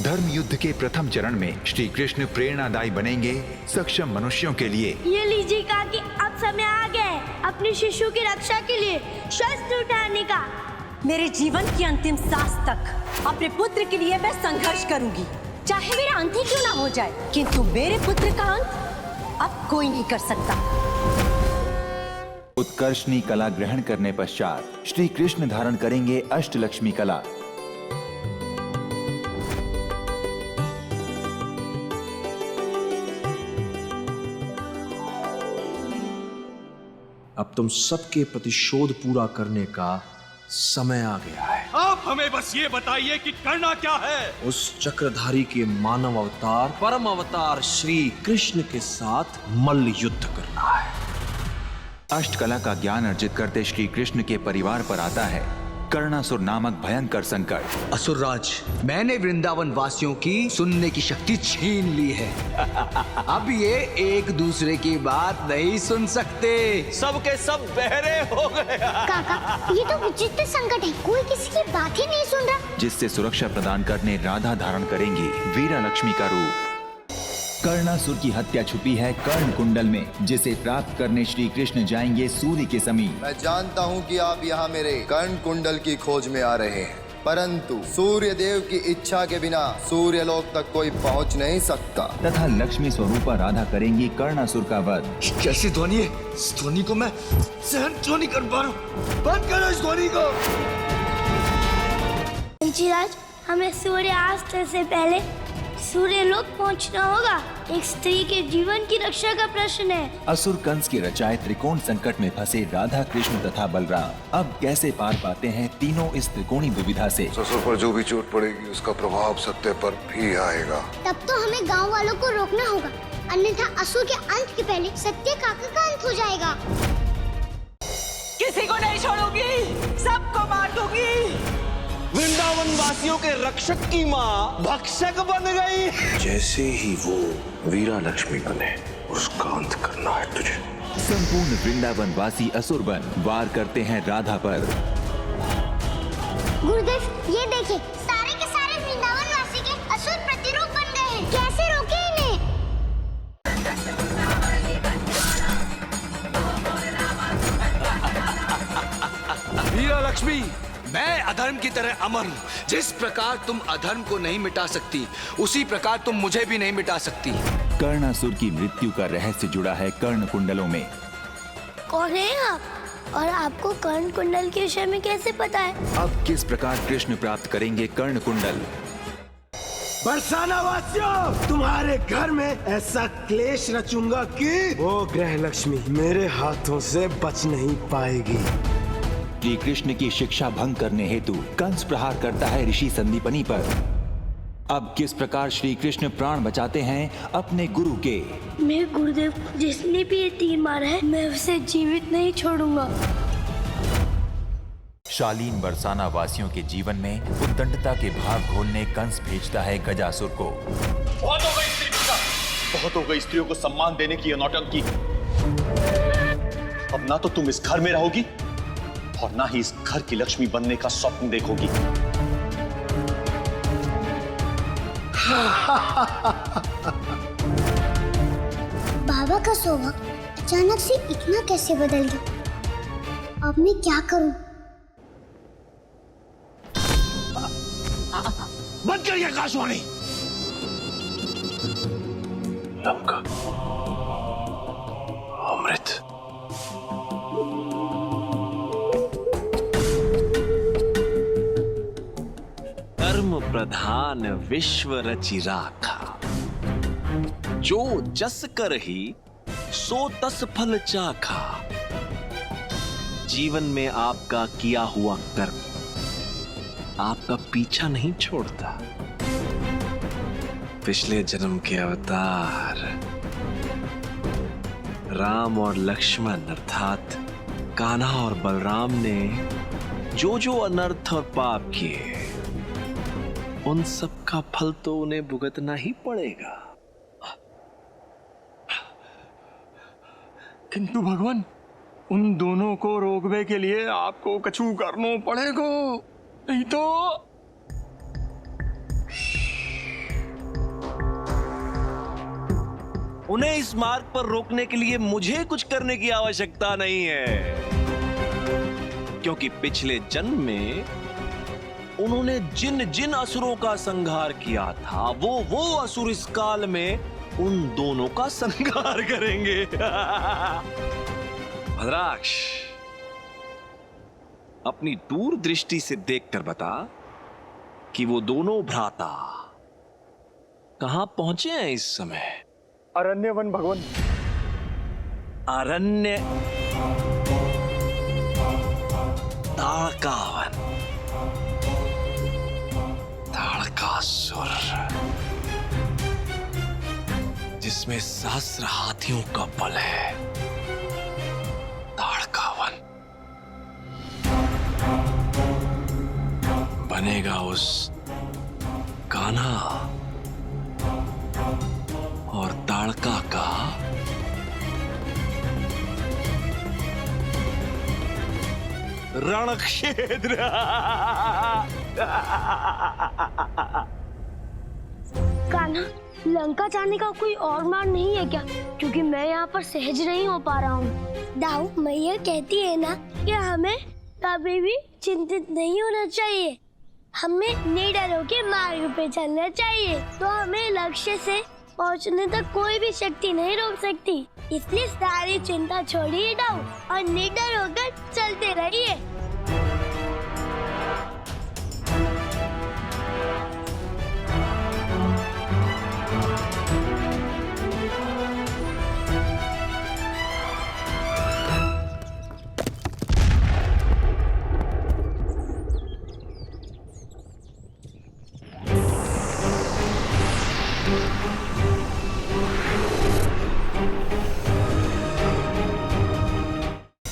धर्म युद्ध के प्रथम चरण में श्री कृष्ण प्रेरणादायी बनेंगे सक्षम मनुष्यों के लिए। ये लीजिए कहा कि अब समय आ गया है अपने शिशु की रक्षा के लिए शस्त्र उठाने का। मेरे जीवन की अंतिम सांस तक अपने पुत्र के लिए मैं संघर्ष करूंगी, चाहे मेरा अंत ही क्यों ना हो जाए, किंतु मेरे पुत्र का अंत अब कोई नहीं कर सकता। उत्कर्षणी कला ग्रहण करने पश्चात श्री कृष्ण धारण करेंगे अष्टलक्ष्मी कला। अब तुम सबके प्रतिशोध पूरा करने का समय आ गया है। आप हमें बस ये बताइए कि करना क्या है। उस चक्रधारी के मानव अवतार परम अवतार श्री कृष्ण के साथ मल्ल युद्ध करना है। अष्टकला का ज्ञान अर्जित करते श्री कृष्ण के परिवार पर आता है कर्णासुर नामक भयंकर संकट। असुरराज, मैंने वृंदावन वासियों की सुनने की शक्ति छीन ली है। अब ये एक दूसरे की बात नहीं सुन सकते। सबके सब बहरे हो गए। काका, ये तो विचित्र संकट है, कोई किसी की बात ही नहीं सुन रहा। जिससे सुरक्षा प्रदान करने राधा धारण करेंगी वीरा लक्ष्मी का रूप। कर्णासुर की हत्या छुपी है कर्ण कुंडल में, जिसे प्राप्त करने श्री कृष्ण जाएंगे सूर्य के समीप। मैं जानता हूँ कि आप यहाँ मेरे कर्ण कुंडल की खोज में आ रहे हैं, परंतु सूर्य देव की इच्छा के बिना सूर्य लोक तक कोई पहुँच नहीं सकता। तथा लक्ष्मी स्वरूपा राधा करेंगी कर्णासुर का वध। कैसी ध्वनि है? इस ध्वनि को मैं सहन क्यों नहीं कर पा रहा हूँ? बंद करो इस ध्वनि को। पंचीराज, हमें सूर्यास्त से पहले सूर्य लोक पहुंचना होगा। एक स्त्री के जीवन की रक्षा का प्रश्न है। असुर कंस के रचाए त्रिकोण संकट में फंसे राधा कृष्ण तथा बलराम अब कैसे पार पाते हैं तीनों इस त्रिकोणी दुविधा से। ससुर पर जो भी चोट पड़ेगी उसका प्रभाव सत्य पर भी आएगा। तब तो हमें गांव वालों को रोकना होगा, अन्यथा असुर के अंत के पहले सत्य काका का अंत हो जाएगा। किसी को नहीं छोड़ूंगी, सबको मार दूंगी। वृंदावन वासियों के रक्षक की माँ भक्षक बन गई। जैसे ही वो वीरा लक्ष्मी बने उसका अंत करना है तुझे। संपूर्ण वृंदावन वासी असुर बन वार करते हैं राधा पर। गुरुदेव, ये देखिए, सारे के सारे वृंदावन वासी के असुर प्रतिरूप बन गए हैं। कैसे रोके इन्हें? वीरा लक्ष्मी, मैं अधर्म की तरह अमर हूँ। जिस प्रकार तुम अधर्म को नहीं मिटा सकती, उसी प्रकार तुम मुझे भी नहीं मिटा सकती। कर्णासुर की मृत्यु का रहस्य जुड़ा है कर्ण कुंडलों में। कौन है आप? और आपको कर्ण कुंडल के विषय में कैसे पता है? अब किस प्रकार कृष्ण प्राप्त करेंगे कर्ण कुंडल? बरसाना वासियों, तुम्हारे घर में ऐसा क्लेश रचूंगा कि वो ग्रह लक्ष्मी मेरे हाथों से बच नहीं पाएगी। श्री कृष्ण की शिक्षा भंग करने हेतु कंस प्रहार करता है ऋषि संदीपनी पर। अब किस प्रकार श्री कृष्ण प्राण बचाते हैं अपने गुरु के? मेरे गुरुदेव, जिसने भी ये तीर मारा है मैं उसे जीवित नहीं छोड़ूंगा। शालीन बरसाना वासियों के जीवन में उद्दंडता के भाव घोलने कंस भेजता है गजासुर को। बहुत हो गई स्त्री पूजा, बहुत हो गई स्त्रियों को सम्मान देने की नौटंकी। अब ना तो तुम इस घर में रहोगी और ना ही इस घर की लक्ष्मी बनने का स्वप्न देखोगी। बाबा का स्वभाव अचानक से इतना कैसे बदल गया? अब मैं क्या करूं? बंद करिए आकाशवाणी। लंका अमृत। कर्म प्रधान विश्व रचि राखा, जो जस कर ही सो तस फल चाखा। जीवन में आपका किया हुआ कर्म आपका पीछा नहीं छोड़ता। पिछले जन्म के अवतार राम और लक्ष्मण अर्थात कान्हा और बलराम ने जो जो अनर्थ और पाप किए, उन सब का फल तो उन्हें भुगतना ही पड़ेगा। किंतु भगवान, उन दोनों को रोकने के लिए आपको कछु करना पड़ेगा, नहीं तो उन्हें इस मार्ग पर रोकने के लिए मुझे कुछ करने की आवश्यकता नहीं है, क्योंकि पिछले जन्म में उन्होंने जिन जिन असुरों का संहार किया था वो असुर इस काल में उन दोनों का संहार करेंगे। भद्राक्ष, अपनी दूरदृष्टि से देखकर बता कि वो दोनों भ्राता कहां पहुंचे हैं इस समय? अरण्य वन भगवान। अरण्य ताड़कावन, ताड़कासुर, जिसमें सहस्र हाथियों का बल है। ताड़कावन बनेगा उस कान्हा और ताड़का का रणक्षेत्र। कान्हा, लंका जाने का कोई और मार्ग नहीं है क्या? क्योंकि मैं यहाँ पर सहज नहीं हो पा रहा हूँ। दाऊ, मैया कहती है ना कि हमें कभी भी चिंतित नहीं होना चाहिए, हमें निडर होकर मार्ग पे चलना चाहिए, तो हमें लक्ष्य से पहुँचने तक कोई भी शक्ति नहीं रोक सकती। इसलिए सारी चिंता छोड़िए दाऊ और निडर होकर चलते रहिए।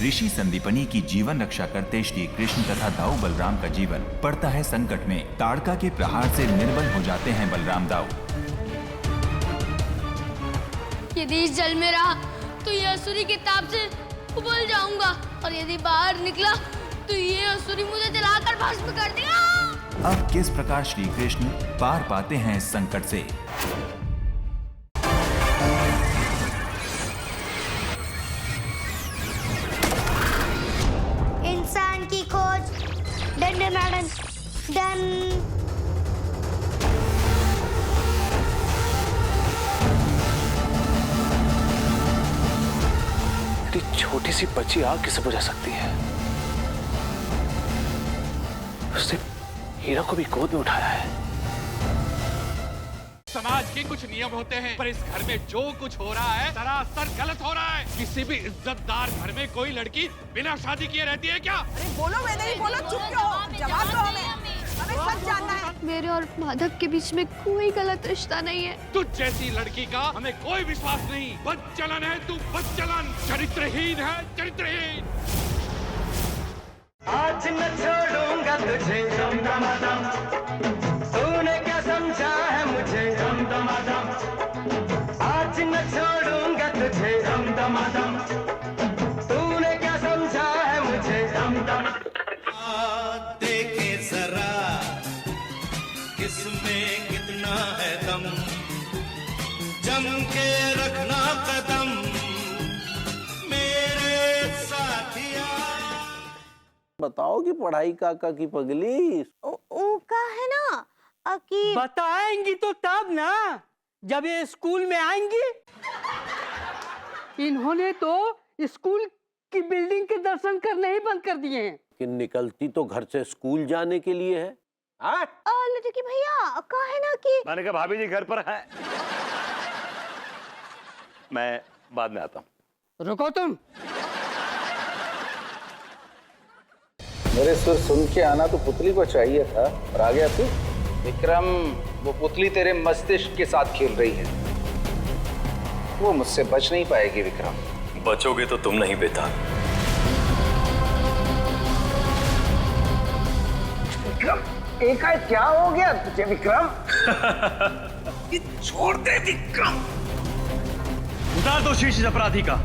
ऋषि संदीपनी की जीवन रक्षा करते श्री कृष्ण तथा दाऊ बलराम का जीवन पड़ता है संकट में। ताड़का के प्रहार से निर्बल हो जाते हैं बलराम दाऊ। यदि इस जल में रहा तो ये असुरी के ताप से उबल जाऊंगा, और यदि बाहर निकला तो ये असुरी मुझे जलाकर भस्म कर देगा। अब किस प्रकार श्री कृष्ण पार पाते हैं इस संकट से? इंसान की खोज डन। इतनी छोटी सी बच्ची आग कैसे बुझा सकती है? उसने हीरा को भी गोद में उठाया है। समाज के कुछ नियम होते हैं, पर इस घर में जो कुछ हो रहा है सरासर गलत हो रहा है। किसी भी इज्जतदार घर में कोई लड़की बिना शादी किए रहती है क्या? अरे बोलो, मैं नहीं बोला, चुप क्यों हो? जवाब दो हमें सच जानना है। मेरे और माधव के बीच में कोई गलत रिश्ता नहीं है। तुझ जैसी लड़की का हमें कोई विश्वास नहीं। बदचलन है तू, बदचलन, चरित्रहीन है, चरित्रहीन। आज न छोड़ूंगा तुझे, तूने क्या समझा है मुझे, आज न छोड़ूंगा तुझे, तूने क्या समझा है मुझे। देखे जरा किसमें कितना है दम, जम के रखना कदम मेरे साथिया। बताओ कि पढ़ाई काका की पगली का है ना कि बताएंगी तो तब ना, जब ये स्कूल में आएंगी। इन्होंने तो स्कूल की बिल्डिंग के दर्शन करने ही बंद कर दिए हैं। कि निकलती तो घर से स्कूल जाने के लिए है। लड़की भैया का है ना कि मैंने कहा भाभी जी घर पर है, मैं बाद में आता हूँ। रुको तुम। मेरे सुर सुन के आना तो पुतली को चाहिए था, और आ गया तू। विक्रम, वो पुतली तेरे मस्तिष्क के साथ खेल रही है, वो मुझसे बच नहीं पाएगी विक्रम। बचोगे तो तुम नहीं बेटा। विक्रम, एकाएक क्या हो गया तुझे विक्रम? छोड़ दे विक्रम। उतार दो शीश अपराधी का।